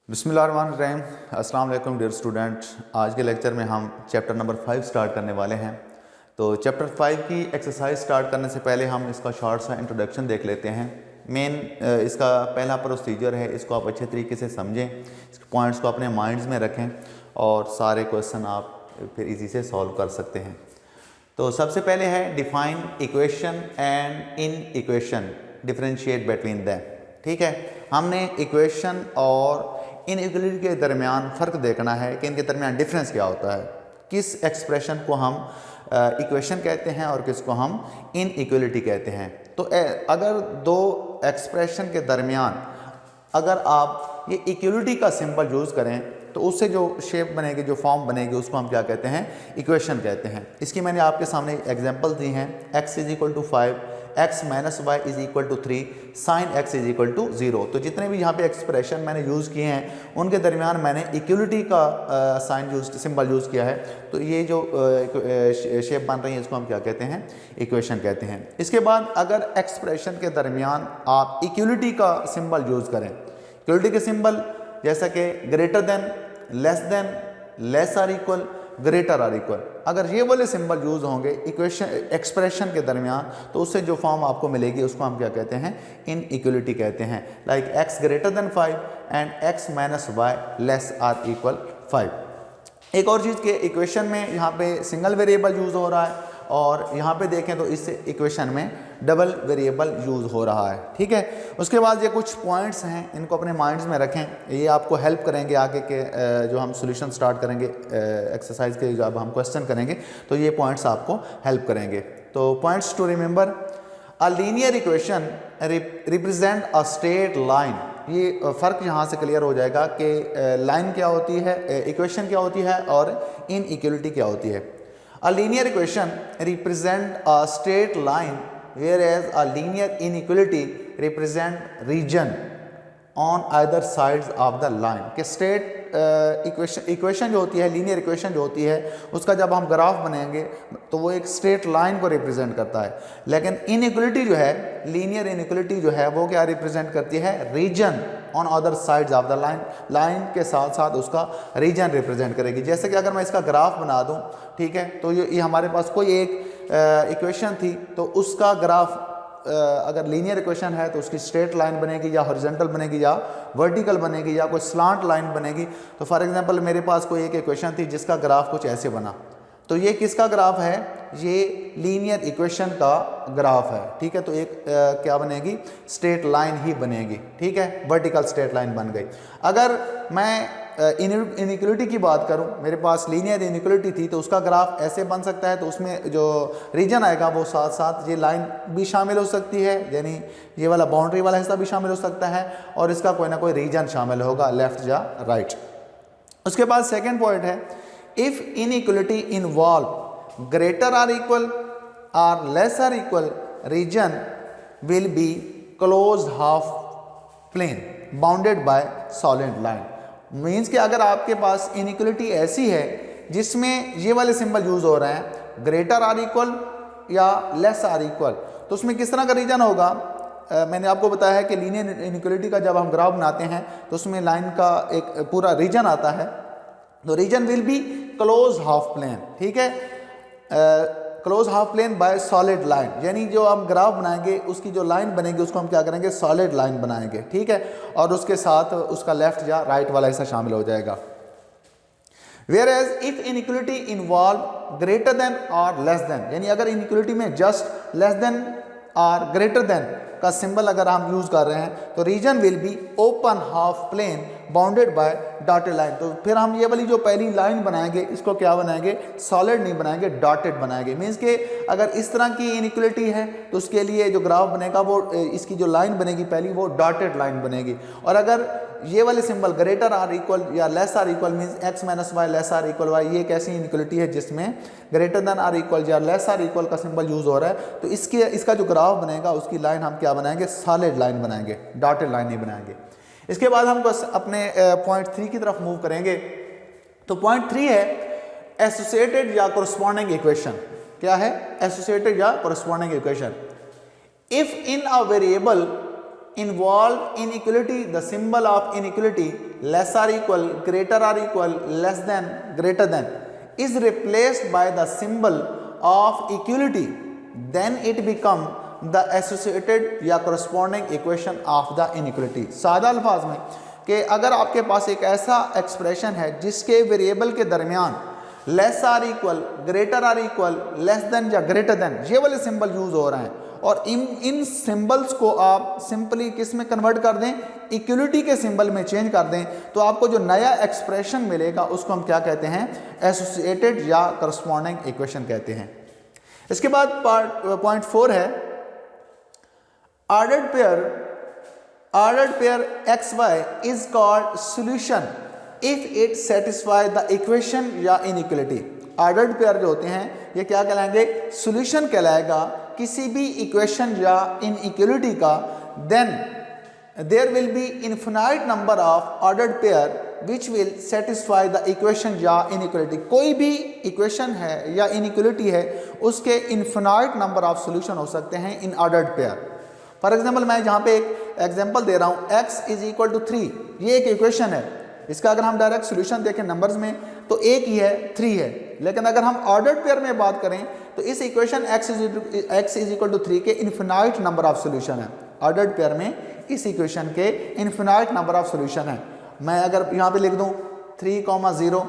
बिस्मिल्लाहिर्रहमानिर्रहीम। अस्सलाम वालेकुम डियर स्टूडेंट। आज के लेक्चर में हम चैप्टर नंबर 5 स्टार्ट करने वाले हैं। तो चैप्टर 5 की एक्सरसाइज स्टार्ट करने से पहले हम इसका शॉर्ट सा इंट्रोडक्शन देख लेते हैं। मेन इसका पहला प्रोसीजर है, इसको आप अच्छे तरीके से समझें, इसके पॉइंट्स को अपने माइंड्स में रखें और सारे क्वेश्चन आप फिर इजी से सॉल्व कर सकते हैं। तो सबसे पहले है define equation and in equation differentiate between them. ठीक है, हमने इक्वेशन और इनइक्वलिटी के दरमियान फ़र्क देखना है कि इनके दरमियान डिफरेंस क्या होता है, किस एक्सप्रेशन को हम इक्वेशन कहते हैं और किसको हम इनइक्वलिटी कहते हैं। तो अगर दो एक्सप्रेशन के दरमियान अगर आप ये इक्वलिटी का सिंबल यूज़ करें तो उससे जो शेप बनेगी, जो फॉर्म बनेगी, उसको हम क्या कहते हैं, इक्वेशन कहते हैं। इसकी मैंने आपके सामने एग्जांपल दी हैं। x = 5, x - y = 3, sin x = 0। तो जितने भी यहाँ पे एक्सप्रेशन मैंने यूज़ किए हैं उनके दरमियान मैंने इक्वलिटी का सिंबल यूज़ किया है। तो ये जो शेप बन रही है इसको हम क्या कहते हैं, इक्वेशन कहते हैं। इसके बाद अगर एक्सप्रेशन के दरमियान आप इक्वलिटी का सिंबल यूज़ करें, इक्वलिटी के सिंबल जैसा कि greater than, less than, less or equal, greater or equal, अगर ये वाले सिंबल यूज़ होंगे इक्वेशन एक्सप्रेशन के दरमियान तो उससे जो फॉर्म आपको मिलेगी उसको हम क्या कहते हैं, इन इक्वलिटी कहते हैं। Like x > 5 and x - y less or equal 5। एक और चीज़ के इक्वेशन में यहाँ पे सिंगल वेरिएबल यूज़ हो रहा है और यहाँ पे देखें तो इस इक्वेशन में डबल वेरिएबल यूज़ हो रहा है। ठीक है, उसके बाद ये कुछ पॉइंट्स हैं, इनको अपने माइंड्स में रखें, ये आपको हेल्प करेंगे आगे के जो हम सॉल्यूशन स्टार्ट करेंगे एक्सरसाइज के, जब हम क्वेश्चन करेंगे तो ये पॉइंट्स आपको हेल्प करेंगे। तो points to remember, a linear equation represent a straight line. ये फ़र्क यहाँ से क्लियर हो जाएगा कि लाइन क्या होती है, इक्वेशन क्या होती है और इनइक्वलिटी क्या होती है। A linear equation represent a straight line, whereas a linear inequality represent region on either sides of the line। कि स्ट्रेट इक्वेशन जो होती है, लीनियर इक्वेशन जो होती है, उसका जब हम ग्राफ बनाएंगे तो वो एक स्ट्रेट लाइन को रिप्रेजेंट करता है। लेकिन इनइक्वलिटी जो है, लीनियर इनइक्वलिटी जो है वो क्या रिप्रेजेंट करती है, region on other sides of the line, line के साथ साथ उसका रीजन रिप्रेजेंट करेगी। जैसे कि अगर मैं इसका ग्राफ बना दूं, ठीक है, तो ये हमारे पास कोई एक इक्वेशन थी तो उसका ग्राफ अगर लीनियर इक्वेशन है तो उसकी स्ट्रेट लाइन बनेगी या हॉरिजॉन्टल बनेगी या वर्टिकल बनेगी या कोई स्लांट लाइन बनेगी। तो फॉर एग्जांपल मेरे पास कोई एक इक्वेशन थी जिसका ग्राफ कुछ ऐसे बना, तो ये किसका ग्राफ है, ये लीनियर इक्वेशन का ग्राफ है। ठीक है, तो एक क्या बनेगी, स्ट्रेट लाइन ही बनेगी। ठीक है, वर्टिकल स्ट्रेट लाइन बन गई। अगर मैं इनइक्वलिटी की बात करूं, मेरे पास लीनियर इनइक्वलिटी थी तो उसका ग्राफ ऐसे बन सकता है, तो उसमें जो रीजन आएगा वो साथ साथ ये लाइन भी शामिल हो सकती है, यानी ये वाला बाउंड्री वाला हिस्सा भी शामिल हो सकता है और इसका कोई ना कोई रीजन शामिल होगा, लेफ्ट या राइट। उसके बाद सेकेंड पॉइंट है, if inequality involve greater or equal और less or equal, reason will be closed half plane bounded by solid line. Means कि अगर आपके पास इनइक्वलिटी ऐसी है जिसमें ये वाले सिंबल यूज़ हो रहे हैं, ग्रेटर आर इक्वल या लेस आर इक्वल, तो उसमें किस तरह का रीजन होगा। मैंने आपको बताया है कि लीनियर इनइक्वलिटी का जब हम ग्राफ बनाते हैं तो उसमें लाइन का एक पूरा रीजन आता है, तो region will be close half plane. ठीक है, close half plane by solid line, यानी जो हम ग्राफ बनाएंगे उसकी जो लाइन बनेगी उसको हम क्या करेंगे, सॉलिड लाइन बनाएंगे। ठीक है, और उसके साथ उसका लेफ्ट या राइट वाला हिस्सा शामिल हो जाएगा। Whereas if inequality involve greater than or less than, यानी अगर इनइक्वलिटी में जस्ट लेस देन और ग्रेटर देन का सिंबल अगर हम यूज़ कर रहे हैं तो region will be open half plane bounded by dotted line. तो फिर हम ये वाली जो पहली लाइन बनाएंगे इसको क्या बनाएंगे, सॉलिड नहीं बनाएंगे, डॉटेड बनाएंगे। मीन्स के अगर इस तरह की इनइक्वलिटी है तो उसके लिए जो ग्राफ बनेगा वो इसकी जो लाइन बनेगी पहली वो डॉटेड लाइन बनेगी। और अगर ये वाले सिंबल ग्रेटर आर इक्वल या less or equal means x - y less or equal y, ये एक ऐसी इनइक्वलिटी है जिसमें ग्रेटर देन आर इक्वल या लेस आर इक्वल का सिंबल यूज़ हो रहा है, तो इसका जो ग्राफ बनेगा उसकी लाइन हम क्या बनाएंगे, सॉलिड लाइन बनाएंगे, डॉटेड लाइन नहीं बनाएंगे। इसके बाद हम बस अपने पॉइंट 3 की तरफ मूव करेंगे। तो पॉइंट 3 है एसोसिएटेड या कोरस्पॉन्डिंग इक्वेशन। क्या है, एसोसिएटेड या corresponding equation. If in a variable involve inequality, the symbol of inequality less or equal, greater or equal, less than, greater than is replaced by the symbol of equality, then it become the associated या corresponding equation of the inequality। सादा अल्फाज में कि अगर आपके पास एक ऐसा expression है जिसके वेरिएबल के दरमियान less or equal, greater or equal, less than या ग्रेटर देन ये वाले सिंबल यूज हो रहे हैं और इन सिंबल्स को आप सिंपली किस में कन्वर्ट कर दें, इक्वलिटी के सिंबल में चेंज कर दें, तो आपको जो नया एक्सप्रेशन मिलेगा उसको हम क्या कहते हैं, एसोसिएटेड या करस्पॉन्डिंग इक्वेशन कहते हैं। इसके बाद पॉइंट 4 है ordered pair XY is called solution if it satisfy the equation या इनइक्वलिटी। ऑर्डर्ड पेयर जो होते हैं ये क्या कहलाएंगे, सॉल्यूशन कहलाएगा किसी भी इक्वेशन या इनइक्वलिटी का। Then there will be infinite number of ordered pair which will satisfy the equation या इनइक्वलिटी। कोई भी इक्वेशन है या इनइक्वलिटी है उसके इन्फिनाइट नंबर ऑफ सॉल्यूशन हो सकते हैं in ordered pair. For example मैं यहाँ पे एक एग्जाम्पल दे रहा हूँ, x इज इक्वल टू 3, ये एक इक्वेशन है। इसका अगर हम डायरेक्ट सॉल्यूशन देखें नंबर्स में तो एक ही है, 3 है, लेकिन अगर हम ऑर्डर्ड पेयर में बात करें तो इस equation x is equal to 3 के इन्फिनाइट नंबर ऑफ सॉल्यूशन है। ऑर्डर्ड पेयर में इस इक्वेशन के इन्फिनाइट नंबर ऑफ सॉल्यूशन है। मैं अगर यहाँ पे लिख दूँ 3,0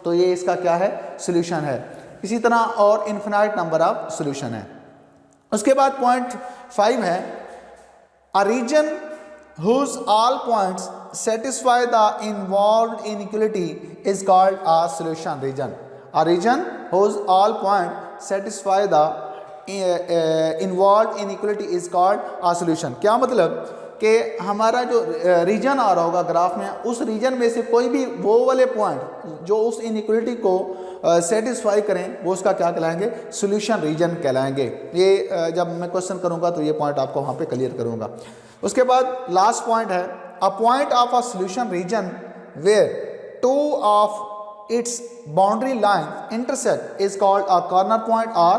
तो ये इसका क्या है, सॉल्यूशन है। इसी तरह और इन्फिनाइट नंबर ऑफ सॉल्यूशन है। उसके बाद पॉइंट 5 है a region whose all points satisfy the involved inequality is called a solution region। a region whose all points satisfy the involved inequality is called a solution। क्या मतलब कि हमारा जो reason आ रहा होगा ग्राफ में, उस रीजन में से कोई भी वो वाले पॉइंट जो उस इनइक्वलिटी को सेटिस्फाई करें वो उसका क्या कहलाएंगे, सॉल्यूशन रीजन कहलाएंगे। ये जब मैं क्वेश्चन करूंगा तो ये पॉइंट आपको वहाँ पे क्लियर करूंगा। उसके बाद लास्ट पॉइंट है a point of a solution region where 2 of its boundary line intersect is called a corner point और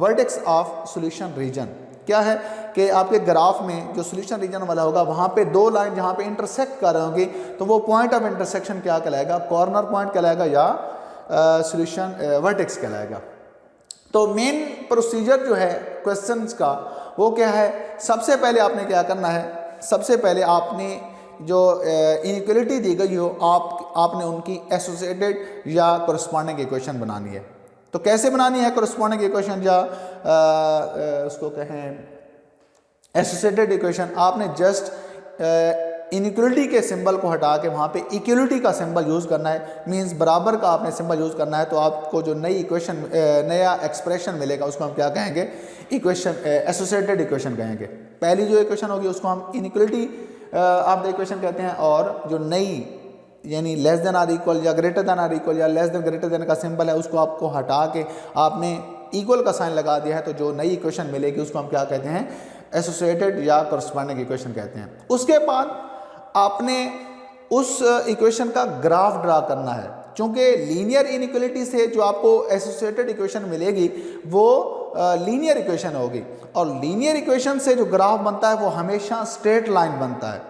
वर्टेक्स ऑफ सॉल्यूशन रीजन। क्या है कि आपके ग्राफ में जो सॉल्यूशन रीजन वाला होगा वहाँ पे 2 लाइन जहाँ पे इंटरसेक्ट कर रहे होंगे तो वो पॉइंट ऑफ इंटरसेक्शन क्या कहलाएगा, कॉर्नर पॉइंट कहलाएगा या सॉल्यूशन वर्टेक्स कहलाएगा। तो मेन प्रोसीजर जो है क्वेश्चंस का वो क्या है, सबसे पहले आपने क्या करना है, सबसे पहले आपने जो इनइक्वलिटी दी गई हो आपने उनकी एसोसिएटेड या कोरस्पॉन्डिंग इक्वेशन बनानी है। तो कैसे बनानी है कोरस्पॉन्डिंग इक्वेशन या उसको कहें एसोसिएटेड इक्वेशन, आपने जस्ट इनइक्वलिटी के सिंबल को हटा के वहाँ पे इक्वलिटी का सिंबल यूज़ करना है, मींस बराबर का आपने सिंबल यूज़ करना है। तो आपको जो नई इक्वेशन नया एक्सप्रेशन मिलेगा उसको हम क्या कहेंगे, इक्वेशन एसोसिएटेड इक्वेशन कहेंगे। पहली जो इक्वेशन होगी उसको हम इनइक्वलिटी ऑफ द इक्वेशन कहते हैं, और जो नई यानी लेस देन आर इक्वल या ग्रेटर देन आर इक्वल या लेस देन ग्रेटर देन का सिंबल है उसको आपको हटा के आपने इक्वल का साइन लगा दिया है, तो जो नई इक्वेशन मिलेगी उसको हम क्या कहते हैं, एसोसिएटेड या कोरस्पॉन्डिंग इक्वेशन कहते हैं। उसके बाद आपने उस इक्वेशन का ग्राफ ड्रा करना है, क्योंकि लीनियर इनइक्वलिटी से जो आपको एसोसिएटेड इक्वेशन मिलेगी वो लीनियर इक्वेशन होगी, और लीनियर इक्वेशन से जो ग्राफ बनता है वो हमेशा स्ट्रेट लाइन बनता है।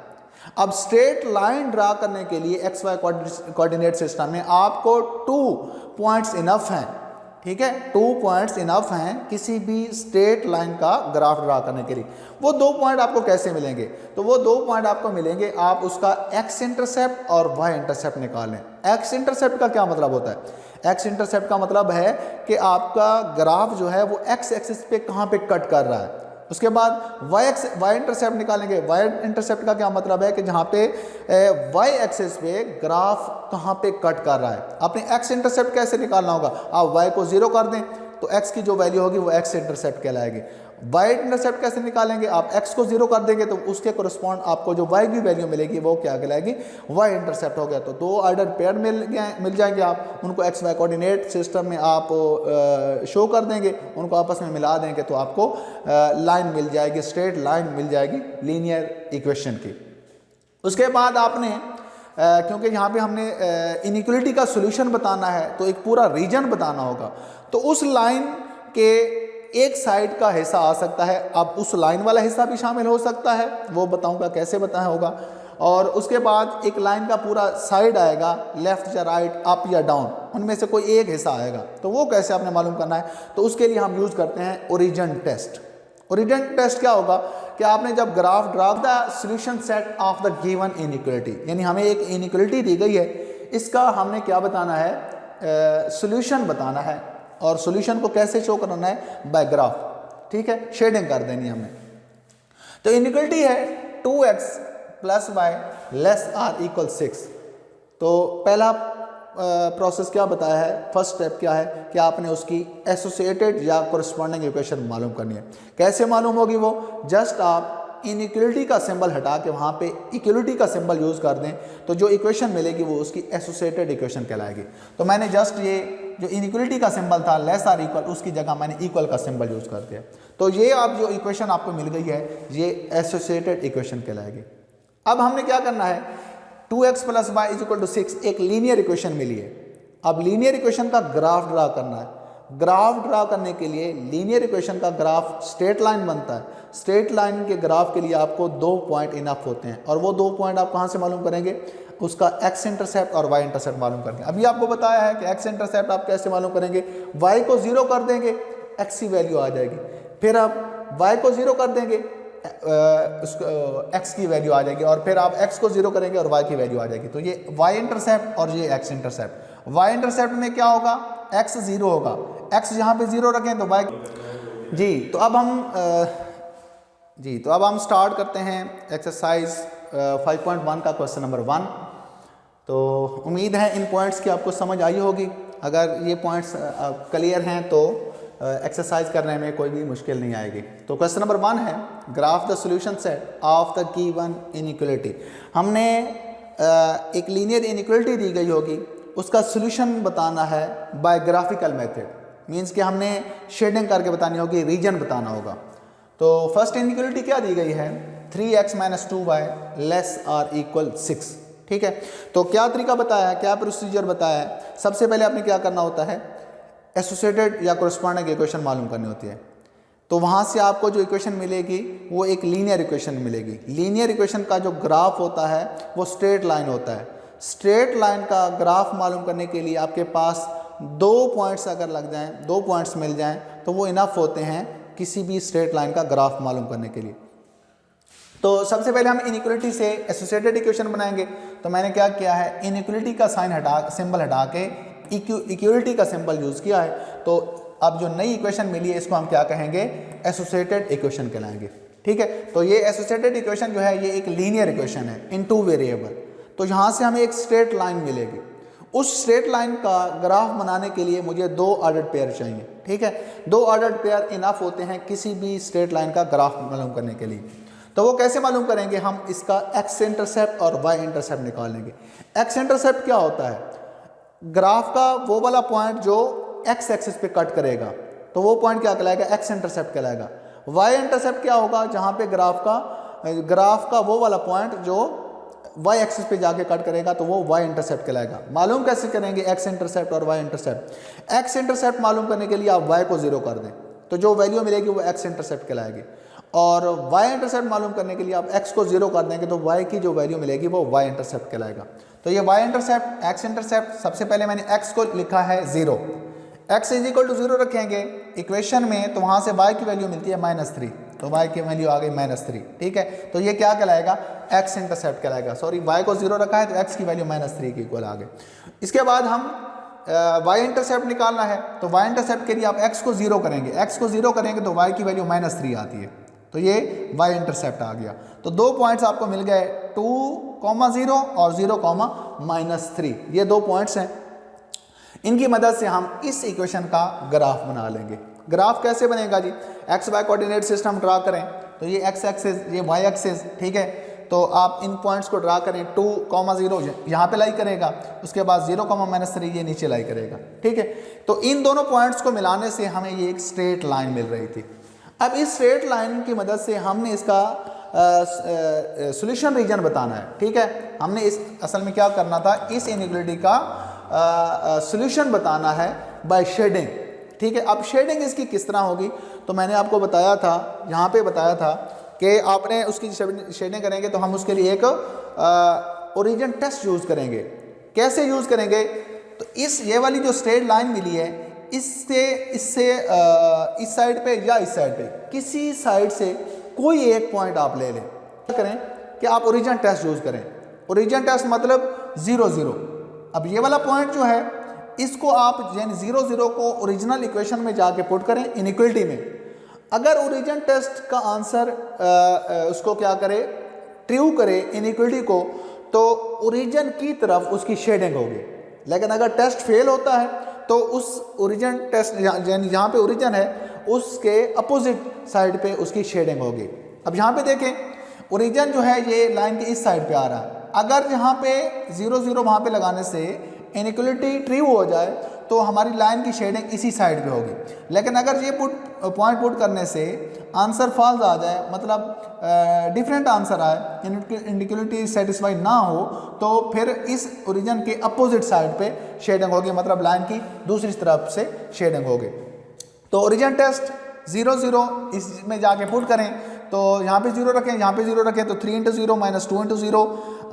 अब स्ट्रेट लाइन ड्रा करने के लिए एक्स वाई कोऑर्डिनेट सिस्टम में आपको 2 पॉइंट्स इनफ हैं, ठीक है, 2 पॉइंट्स इनफ हैं किसी भी स्ट्रेट लाइन का ग्राफ ड्रा करने के लिए। वो 2 पॉइंट आपको कैसे मिलेंगे, तो वो 2 पॉइंट आपको मिलेंगे, आप उसका एक्स इंटरसेप्ट और वाई इंटरसेप्ट निकालें। एक्स इंटरसेप्ट का क्या मतलब होता है, एक्स इंटरसेप्ट का मतलब है कि आपका ग्राफ जो है वो एक्स एक्सिस पे कहाँ पे कट कर रहा है। उसके बाद वाई इंटरसेप्ट निकालेंगे। वाई इंटरसेप्ट का क्या मतलब है कि जहाँ पे वाई एक्सिस पे ग्राफ कहाँ पे कट कर रहा है। आपने एक्स इंटरसेप्ट कैसे निकालना होगा, आप वाई को 0 कर दें तो एक्स की जो वैल्यू होगी वो एक्स इंटरसेप्ट कहलाएगी। वाई इंटरसेप्ट कैसे निकालेंगे, आप एक्स को 0 कर देंगे तो उसके कोरस्पॉन्ड आपको जो वाई की वैल्यू मिलेगी वो क्या कहलाएगी, वाई इंटरसेप्ट हो गया। तो 2 ऑर्डर पेयर मिल जाएंगे, आप उनको एक्स वाई कोऑर्डिनेट सिस्टम में आप शो कर देंगे, उनको आपस में मिला देंगे तो आपको लाइन मिल जाएगी, स्ट्रेट लाइन मिल जाएगी लीनियर इक्वेशन की। उसके बाद आपने क्योंकि यहाँ पे हमने इनइक्वलिटी का सोल्यूशन बताना है तो एक पूरा रीजन बताना होगा, तो उस लाइन के एक साइड का हिस्सा आ सकता है, अब उस लाइन वाला हिस्सा भी शामिल हो सकता है, वो बताऊंगा कैसे बताया होगा। और उसके बाद एक लाइन का पूरा साइड आएगा, लेफ्ट या राइट, अप या डाउन, उनमें से कोई एक हिस्सा आएगा। तो वो कैसे आपने मालूम करना है, तो उसके लिए हम यूज़ करते हैं ओरिजिन टेस्ट। ओरिजिन टेस्ट क्या होगा कि आपने जब graph draw the solution set of the given inequality, यानी हमें एक इनइक्वालिटी दी गई है, इसका हमने क्या बताना है, सॉल्यूशन बताना है। और सॉल्यूशन को कैसे शो करना है, बाय ग्राफ, ठीक है, शेडिंग कर देनी है हमें। तो इनइक्वालिटी है 2x + y ≤ 6। तो पहला प्रोसेस क्या बताया है, फर्स्ट स्टेप क्या है कि आपने उसकी एसोसिएटेड या कोरिस्पोंडिंग इक्वेशन मालूम करनी है। कैसे मालूम होगी वो, जस्ट आप इनइक्वालिटी का सिंबल हटा के वहाँ पे इक्वलिटी का सिंबल यूज़ कर दें, तो जो इक्वेशन मिलेगी वो उसकी एसोसिएटेड इक्वेशन कहलाएगी। तो मैंने जस्ट ये जो इनइक्वालिटी का सिंबल था <= उसकी जगह मैंने इक्वल का सिंबल यूज़ कर दिया। तो ये अब जो इक्वेशन आपको मिल गई है ये एसोसिएटेड इक्वेशन कहलाएगी। अब हमने क्या करना है, 2x + y = 6 एक लीनियर इक्वेशन मिली है। अब लीनियर इक्वेशन का ग्राफ ड्रा करना है। ग्राफ ड्रा करने के लिए लीनियर इक्वेशन का ग्राफ स्ट्रेट लाइन बनता है। स्ट्रेट लाइन के ग्राफ के लिए आपको 2 पॉइंट इनफ होते हैं, और वो 2 पॉइंट आप कहाँ से मालूम करेंगे, उसका x इंटरसेप्ट और y इंटरसेप्ट मालूम करेंगे। अभी आपको बताया है कि x इंटरसेप्ट आप कैसे मालूम करेंगे, y को 0 कर देंगे, x की वैल्यू आ जाएगी, फिर आप y को 0 कर देंगे, x की वैल्यू आ जाएगी, और फिर आप x को 0 करेंगे और y की वैल्यू आ जाएगी। तो ये y इंटरसेप्ट और ये x इंटरसेप्ट। y इंटरसेप्ट में क्या होगा, x 0 होगा, x यहाँ पे 0 रखें तो y जी। तो अब हम स्टार्ट करते हैं एक्सरसाइज 5.1 का क्वेश्चन नंबर 1। तो उम्मीद है इन पॉइंट्स की आपको समझ आई होगी। अगर ये पॉइंट्स क्लियर हैं तो एक्सरसाइज करने में कोई भी मुश्किल नहीं आएगी। तो क्वेश्चन नंबर 1 है, graph the solution set of the given inequality. हमने एक लीनियर इनइक्वालिटी दी गई होगी, उसका सॉल्यूशन बताना है बाय ग्राफिकल मेथड, मींस कि हमने शेडिंग करके बतानी होगी, रीजन बताना होगा। तो फर्स्ट इनइक्वालिटी क्या दी गई है, 3x - 2y <= 6, ठीक है। तो क्या तरीका बताया है, क्या प्रोसीजर बताया है, सबसे पहले आपने क्या करना होता है, एसोसिएटेड या कोरिस्पोंडिंग इक्वेशन मालूम करनी होती है। तो वहाँ से आपको जो इक्वेशन मिलेगी वो एक लीनियर इक्वेशन मिलेगी। लीनियर इक्वेशन का जो ग्राफ होता है वो स्ट्रेट लाइन होता है। स्ट्रेट लाइन का ग्राफ मालूम करने के लिए आपके पास 2 पॉइंट्स अगर लग जाएं, 2 पॉइंट्स मिल जाएं, तो वो इनफ होते हैं किसी भी स्ट्रेट लाइन का ग्राफ मालूम करने के लिए। तो सबसे पहले हम इनइक्वालिटी से एसोसिएटेड इक्वेशन बनाएंगे। तो मैंने क्या किया है, इनइक्वालिटी का सिंबल हटा के इक्वलिटी का सिंबल यूज़ किया है। तो अब जो नई इक्वेशन मिली है इसको हम क्या कहेंगे, एसोसिएटेड इक्वेशन कहलाएंगे, ठीक है। तो ये एसोसिएटेड इक्वेशन जो है ये एक लीनियर इक्वेशन है इन 2 वेरिएबल। तो यहाँ से हमें एक स्ट्रेट लाइन मिलेगी। उस स्ट्रेट लाइन का ग्राफ बनाने के लिए मुझे 2 ऑर्डर्ड पेयर चाहिए, ठीक है। 2 ऑर्डर्ड पेयर इनफ होते हैं किसी भी स्ट्रेट लाइन का ग्राफ मालूम करने के लिए। तो वो कैसे मालूम करेंगे, हम इसका x इंटरसेप्ट और y इंटरसेप्ट निकालेंगे। x इंटरसेप्ट क्या होता है, ग्राफ का वो वाला पॉइंट जो x एक्सिस पे कट करेगा, तो वो पॉइंट क्या कहलाएगा, x इंटरसेप्ट कहलाएगा। y इंटरसेप्ट क्या होगा, जहाँ पे ग्राफ का वो वाला पॉइंट जो y एक्सिस पे जाके कट करेगा, तो वो y इंटरसेप्ट कहलाएगा। मालूम कैसे करेंगे x इंटरसेप्ट और y इंटरसेप्ट, x इंटरसेप्ट मालूम करने के लिए आप y को 0 कर दें, तो जो वैल्यू मिलेगी वो x इंटरसेप्ट कहलाएगी। और y इंटरसेप्ट मालूम करने के लिए आप x को 0 कर देंगे तो y की जो वैल्यू मिलेगी वो y इंटरसेप्ट कहलाएगा। तो ये y इंटरसेप्ट, x इंटरसेप्ट, सबसे पहले मैंने x को लिखा है 0, x = 0 रखेंगे इक्वेशन में, तो वहाँ से y की वैल्यू मिलती है -3, तो y की वैल्यू आ गई -3, ठीक है। तो ये क्या कहलाएगा, x इंटरसेप्ट कहलाएगा। सॉरी, y को 0 रखा है तो x की वैल्यू -3 के इक्वल आ गई। इसके बाद हम y इंटरसेप्ट निकालना है, तो y इंटरसेप्ट के लिए आप x को 0 करेंगे, x को 0 करेंगे तो y की वैल्यू -3 आती है, तो ये y इंटरसेप्ट आ गया। तो 2 पॉइंट्स आपको मिल गए, 2,0 और 0,-3, ये 2 पॉइंट्स हैं। इनकी मदद से हम इस इक्वेशन का ग्राफ बना लेंगे। ग्राफ कैसे बनेगा जी, X Y coordinate system draw करें, तो ये एक्स एक्सिस, ये वाई एक्सिस, ठीक है। तो आप इन पॉइंट्स को ड्रा करें, 2,0 यहाँ पे लाई करेगा, उसके बाद 0,-3 ये नीचे लाई करेगा, ठीक है। तो इन दोनों पॉइंट्स को मिलाने से हमें ये एक स्ट्रेट लाइन मिल रही थी। अब इस स्ट्रेट लाइन की मदद से हमने इसका सॉल्यूशन रीजन बताना है, ठीक है। हमने इस असल में क्या करना था, इस इनइक्वालिटी का सॉल्यूशन बताना है बाय शेडिंग। ठीक है। अब शेडिंग इसकी किस तरह होगी, तो मैंने आपको बताया था, यहाँ पे बताया था कि आपने उसकी शेडिंग करेंगे तो हम उसके लिए एक ओरिजिन टेस्ट यूज़ करेंगे। कैसे यूज़ करेंगे, तो ये वाली जो स्ट्रेट लाइन मिली है, इससे इस साइड पे या इस साइड पे किसी साइड से कोई एक पॉइंट आप ले लें। क्या करें कि आप ओरिजिन टेस्ट यूज़ करें। ओरिजिन टेस्ट मतलब 0 0। अब ये वाला पॉइंट जो है इसको आप यानी 0 0 को ओरिजिनल इक्वेशन में जाके पुट करें इनइक्वलिटी में। अगर ओरिजिन टेस्ट का आंसर उसको क्या करे, ट्रू करे इनइक्वलिटी को, तो ओरिजिन की तरफ उसकी शेडिंग होगी। लेकिन अगर टेस्ट फेल होता है तो उस ओरिजिन टेस्ट यानी जहाँ पे ओरिजिन है उसके अपोजिट साइड पे उसकी शेडिंग होगी। अब यहाँ पे देखें, ओरिजिन जो है ये लाइन के इस साइड पे आ रहा है। अगर यहाँ पे 0 0 वहाँ पे लगाने से इनइक्वलिटी ट्रू हो जाए तो हमारी लाइन की शेडिंग इसी साइड पे होगी। लेकिन अगर ये पॉइंट पुट करने से आंसर फॉल्स आ जाए, मतलब डिफरेंट आंसर आए, इनइक्वलिटी सेटिस्फाई ना हो, तो फिर इस ओरिजिन के अपोजिट साइड पे शेडिंग होगी, मतलब लाइन की दूसरी तरफ से शेडिंग होगी। तो ओरिजिन टेस्ट 0 0 इसमें जाके पुट करें, तो यहाँ पे 0 रखें, यहाँ पे 0 रखें, तो 3 × 0 - 2 × 0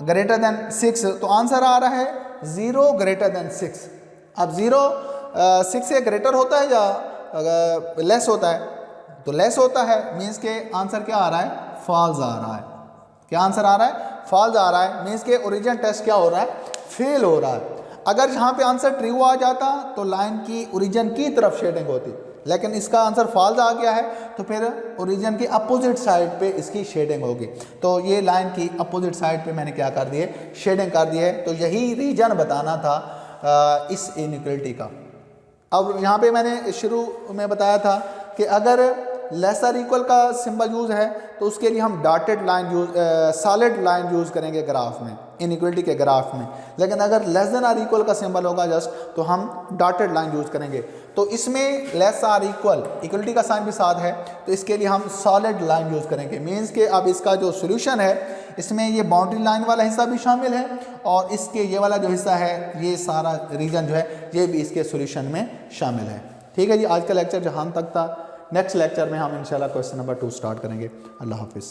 ग्रेटर देन 6, तो आंसर आ रहा है 0 ग्रेटर देन 6। अब 0 6 से ग्रेटर होता है या लेस होता है, तो लेस होता है, मीन्स के आंसर क्या आ रहा है, फॉल्स आ रहा है। क्या आंसर आ रहा है, फॉल्स आ रहा है, मीन्स के ओरिजिन टेस्ट क्या हो रहा है, फेल हो रहा है। अगर यहाँ पे आंसर ट्रू आ जाता तो लाइन की ओरिजिन की तरफ शेडिंग होती, लेकिन इसका आंसर फॉल्स आ गया है, तो फिर ओरिजिन के अपोजिट साइड पे इसकी शेडिंग होगी। तो ये लाइन की अपोजिट साइड पे मैंने क्या कर दिए, शेडिंग कर दी है। तो यही रीजन बताना था इस इनइक्वलिटी का। अब यहाँ पे मैंने शुरू में बताया था कि अगर लेस और इक्वल का सिंबल यूज़ है तो उसके लिए हम dotted line solid line use करेंगे ग्राफ में, इनइक्वलिटी के ग्राफ में। लेकिन अगर लेस देन और इक्वल का सिंबल होगा जस्ट, तो हम डॉटेड लाइन यूज़ करेंगे। तो इसमें लेस और इक्वल, इक्वलिटी का साइन भी साथ है, तो इसके लिए हम सॉलिड लाइन यूज़ करेंगे। मीन्स के अब इसका जो सोल्यूशन है इसमें ये बाउंड्री लाइन वाला हिस्सा भी शामिल है, और इसके ये वाला जो हिस्सा है, ये सारा रीजन जो है ये भी इसके सोल्यूशन में शामिल है। ठीक है जी, आज का लेक्चर जहाँ तक था। नेक्स्ट लेक्चर में हम इंशाल्लाह क्वेश्चन नंबर 2 स्टार्ट करेंगे। अल्लाह हाफिज़।